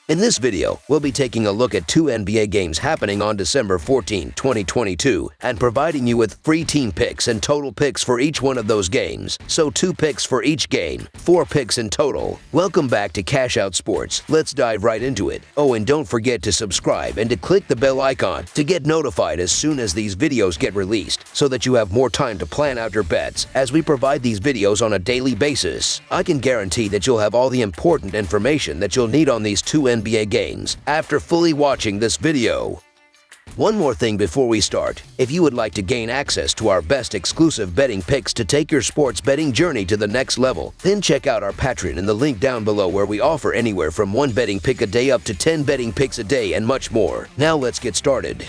In this video, we'll be taking a look at 2 NBA games happening on December 14, 2022, and providing you with free team picks and total picks for each one of those games. So 2 picks for each game, 4 picks in total. Welcome back to Cash Out Sports. Let's dive right into it. Oh, and don't forget to subscribe and to click the bell icon to get notified as soon as these videos get released, so that you have more time to plan out your bets as we provide these videos on a daily basis. I can guarantee that you'll have all the important information that you'll need on these 2 NBA games after fully watching this video. One more thing before we start. If you would like to gain access to our best exclusive betting picks to take your sports betting journey to the next level, then check out our Patreon in the link down below, where we offer anywhere from 1 betting pick a day up to 10 betting picks a day and much more. Now let's get started.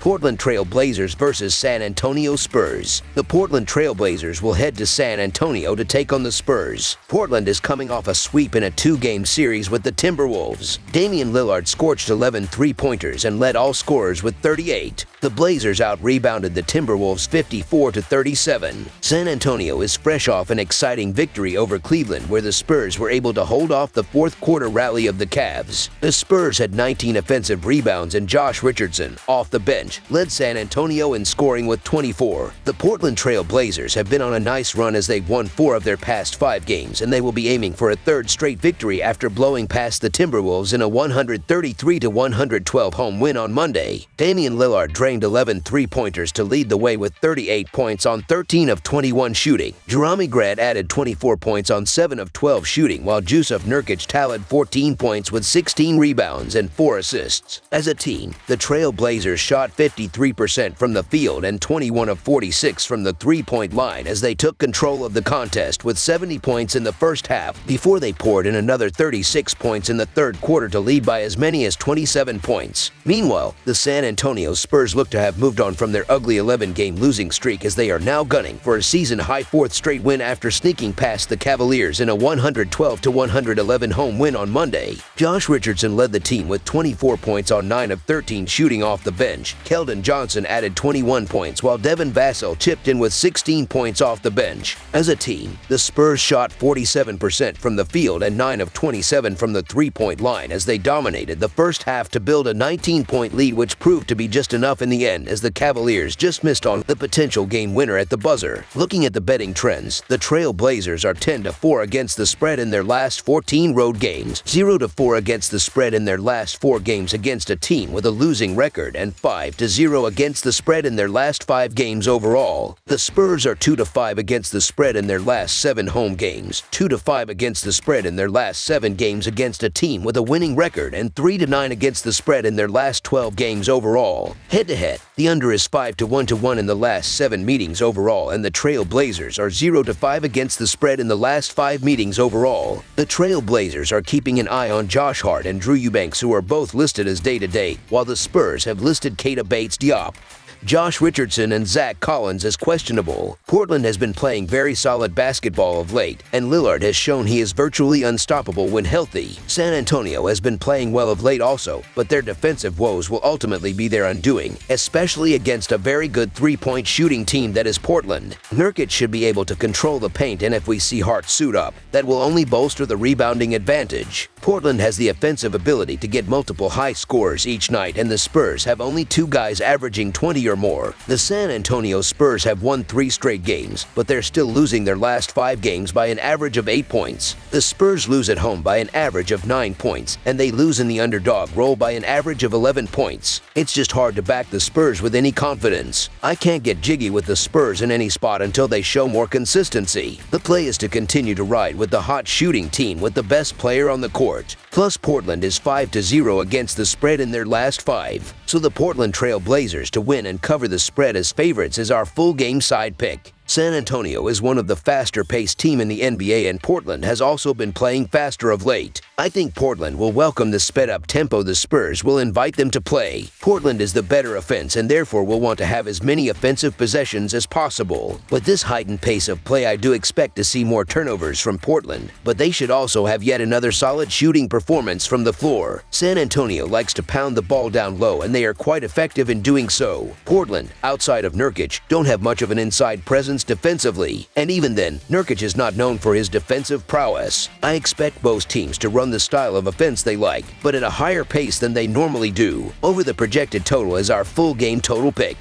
Portland Trail Blazers versus San Antonio Spurs. The Portland Trail Blazers will head to San Antonio to take on the Spurs. Portland is coming off a sweep in a 2-game series with the Timberwolves. Damian Lillard scorched 11 three-pointers and led all scorers with 38. The Blazers out-rebounded the Timberwolves 54-37. San Antonio is fresh off an exciting victory over Cleveland, where the Spurs were able to hold off the fourth-quarter rally of the Cavs. The Spurs had 19 offensive rebounds, and Josh Richardson, off the bench, led San Antonio in scoring with 24. The Portland Trail Blazers have been on a nice run as they've won 4 of their past 5 games, and they will be aiming for a 3rd straight victory after blowing past the Timberwolves in a 133-112 home win on Monday. Damian Lillard drained 11 three-pointers to lead the way with 38 points on 13 of 21 shooting. Jerami Grant added 24 points on 7 of 12 shooting, while Jusuf Nurkic tallied 14 points with 16 rebounds and 4 assists. As a team, the Trail Blazers shot 53% from the field and 21 of 46 from the three-point line as they took control of the contest with 70 points in the first half before they poured in another 36 points in the third quarter to lead by as many as 27 points. Meanwhile, the San Antonio Spurs look to have moved on from their ugly 11-game losing streak, as they are now gunning for a season-high 4th straight win after sneaking past the Cavaliers in a 112-111 home win on Monday. Josh Richardson led the team with 24 points on 9 of 13 shooting off the bench. Keldon Johnson added 21 points, while Devin Vassell chipped in with 16 points off the bench. As a team, the Spurs shot 47% from the field and 9 of 27 from the three-point line as they dominated the first half to build a 19-point lead, which proved to be just enough in the end, as the Cavaliers just missed on the potential game winner at the buzzer. Looking at the betting trends, the Trail Blazers are 10-4 against the spread in their last 14 road games, 0-4 against the spread in their last 4 games against a team with a losing record, and 5-0 against the spread in their last 5 games overall. The Spurs are 2-5 against the spread in their last 7 home games, 2-5 against the spread in their last 7 games against a team with a winning record, and 3-9 against the spread in their last 12 games overall. Head-to-head, the under is 5-1 in the last 7 meetings overall, and the Trail Blazers are 0-5 against the spread in the last 5 meetings overall. The Trail Blazers are keeping an eye on Josh Hart and Drew Eubanks, who are both listed as day-to-day, while the Spurs have listed Keita Bates-Diop, Josh Richardson, and Zach Collins as questionable. Portland has been playing very solid basketball of late, and Lillard has shown he is virtually unstoppable when healthy. San Antonio has been playing well of late also, but their defensive woes will ultimately be their undoing, especially against a very good three-point shooting team that is Portland. Nurkic should be able to control the paint, and if we see Hart suit up, that will only bolster the rebounding advantage. Portland has the offensive ability to get multiple high scores each night, and the Spurs have only 2 guys averaging 20 or more. The San Antonio Spurs have won 3 straight games, but they're still losing their last 5 games by an average of 8 points. The Spurs lose at home by an average of 9 points, and they lose in the underdog role by an average of 11 points. It's just hard to back the Spurs with any confidence. I can't get jiggy with the Spurs in any spot until they show more consistency. The play is to continue to ride with the hot shooting team with the best player on the court. Plus, Portland is 5-0 against the spread in their last 5. So the Portland Trail Blazers to win and cover the spread as favorites is our full game side pick. San Antonio is one of the faster-paced teams in the NBA, and Portland has also been playing faster of late. I think Portland will welcome the sped-up tempo the Spurs will invite them to play. Portland is the better offense and therefore will want to have as many offensive possessions as possible. With this heightened pace of play, I do expect to see more turnovers from Portland, but they should also have yet another solid shooting performance from the floor. San Antonio likes to pound the ball down low, and they are quite effective in doing so. Portland, outside of Nurkic, don't have much of an inside presence defensively, and even then, Nurkic is not known for his defensive prowess. I expect both teams to run run the style of offense they like, but at a higher pace than they normally do. Over the projected total is our full game total pick.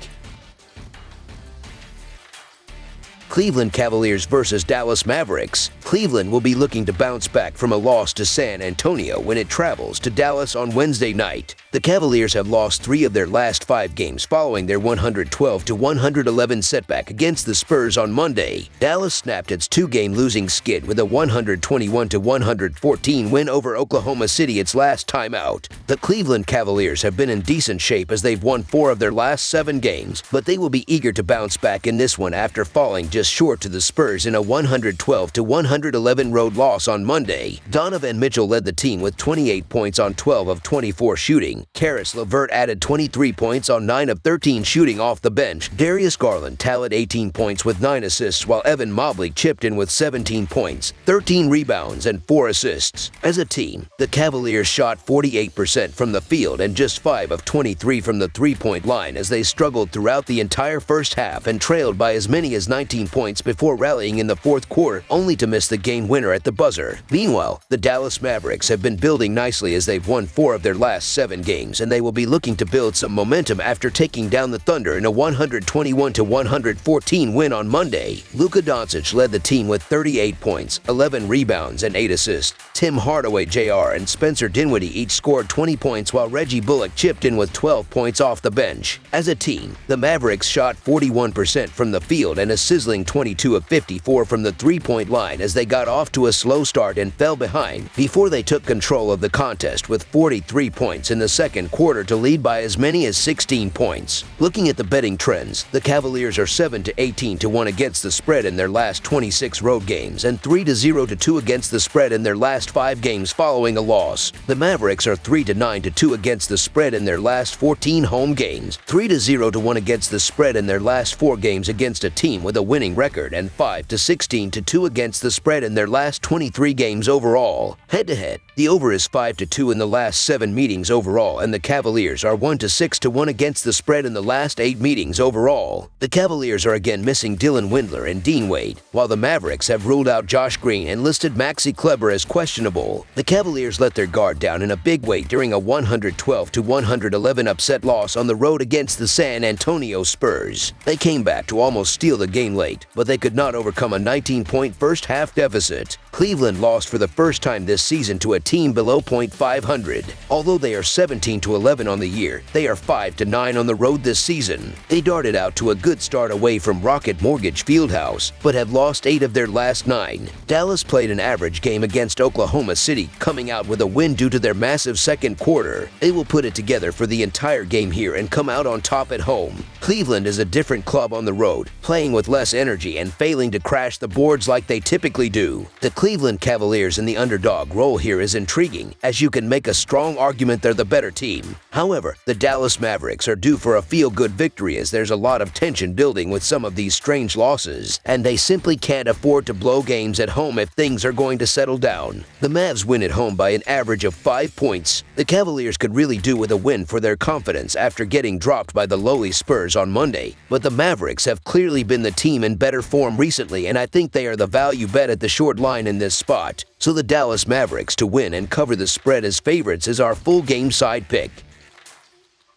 Cleveland Cavaliers versus Dallas Mavericks. Cleveland will be looking to bounce back from a loss to San Antonio when it travels to Dallas on Wednesday night. The Cavaliers have lost 3 of their last 5 games following their 112-111 setback against the Spurs on Monday. Dallas snapped its 2-game losing skid with a 121-114 win over Oklahoma City its last time out. The Cleveland Cavaliers have been in decent shape as they've won 4 of their last 7 games, but they will be eager to bounce back in this one after falling just short to the Spurs in a 112-111 road loss on Monday. Donovan Mitchell led the team with 28 points on 12 of 24 shooting. Karis LeVert added 23 points on 9 of 13 shooting off the bench. Darius Garland tallied 18 points with 9 assists, while Evan Mobley chipped in with 17 points, 13 rebounds, and 4 assists. As a team, the Cavaliers shot 48% from the field and just 5 of 23 from the three-point line as they struggled throughout the entire first half and trailed by as many as 19 points before rallying in the fourth quarter, only to miss the game winner at the buzzer. Meanwhile, the Dallas Mavericks have been building nicely as they've won 4 of their last 7 games, and they will be looking to build some momentum after taking down the Thunder in a 121-114 win on Monday. Luka Doncic led the team with 38 points, 11 rebounds, and 8 assists. Tim Hardaway Jr. and Spencer Dinwiddie each scored 20 points, while Reggie Bullock chipped in with 12 points off the bench. As a team, the Mavericks shot 41% from the field and a sizzling 22 of 54 from the three-point line as they got off to a slow start and fell behind before they took control of the contest with 43 points in the second quarter to lead by as many as 16 points. Looking at the betting trends, the Cavaliers are 7-18 to 1 against the spread in their last 26 road games and 3-0 to 2 against the spread in their last 5 games following a loss. The Mavericks are 3-9 to 2 against the spread in their last 14 home games, 3-0 to 1 against the spread in their last 4 games against a team with a winning record, and 5-16 to 2 against the spread in their last 23 games overall. Head-to-head, the over is 5-2 in the last 7 meetings overall, and the Cavaliers are 1-6 to 1 against the spread in the last 8 meetings overall. The Cavaliers are again missing Dylan Windler and Dean Wade, while the Mavericks have ruled out Josh Green and listed Maxi Kleber as questionable. The Cavaliers let their guard down in a big way during a 112-111 upset loss on the road against the San Antonio Spurs. They came back to almost steal the game late, but they could not overcome a 19-point first-half deficit. Cleveland lost for the first time this season to a team below .500. Although they are 17-11 on the year, they are 5-9 on the road this season. They darted out to a good start away from Rocket Mortgage Fieldhouse, but have lost 8 of their last 9. Dallas played an average game against Oklahoma City, coming out with a win due to their massive second quarter. They will put it together for the entire game here and come out on top at home. Cleveland is a different club on the road, playing with less energy and failing to crash the boards like they typically do. The Cleveland Cavaliers in the underdog role here is intriguing, as you can make a strong argument they're the better team. However, the Dallas Mavericks are due for a feel-good victory as there's a lot of tension building with some of these strange losses, and they simply can't afford to blow games at home if things are going to settle down. The Mavs win at home by an average of 5 points. The Cavaliers could really do with a win for their confidence after getting dropped by the lowly Spurs on Monday, but the Mavericks have clearly been the team in better form recently, and I think they are the value bet at the short line in this spot. So the Dallas Mavericks to win and cover the spread as favorites is our full game side pick.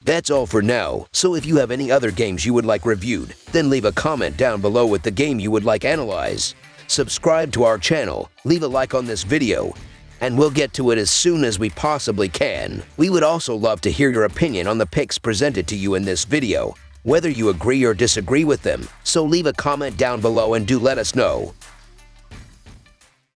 That's all for now, so if you have any other games you would like reviewed, then leave a comment down below with the game you would like analyzed. Subscribe to our channel, leave a like on this video, and we'll get to it as soon as we possibly can. We would also love to hear your opinion on the picks presented to you in this video, whether you agree or disagree with them, so leave a comment down below and do let us know.